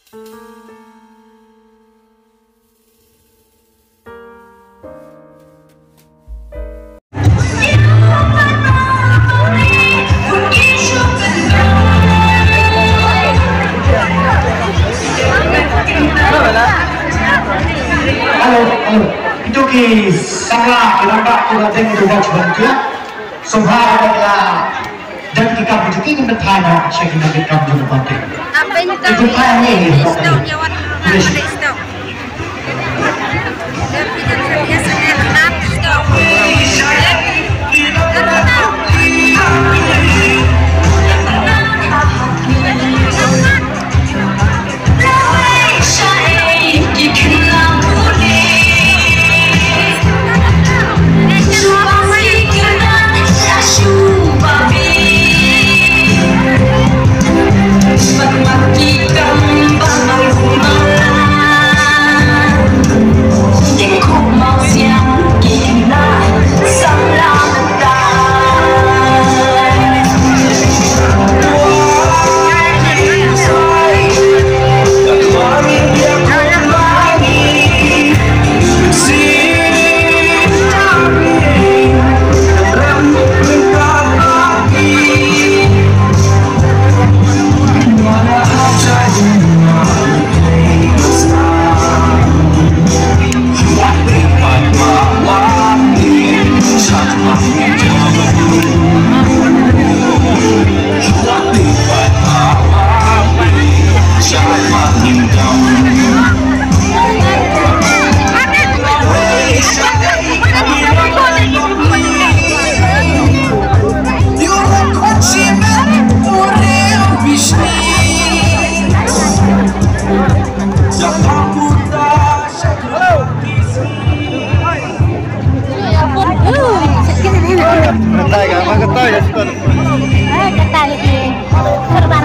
Itu ki salah kenapa kita tengok dua cuman kia sohar adalah dan kita begitu ingin bertanya saya kita kita juga penting itu kayaknya ini Ketai kan, ketai ya, ketai. Ketai lagi.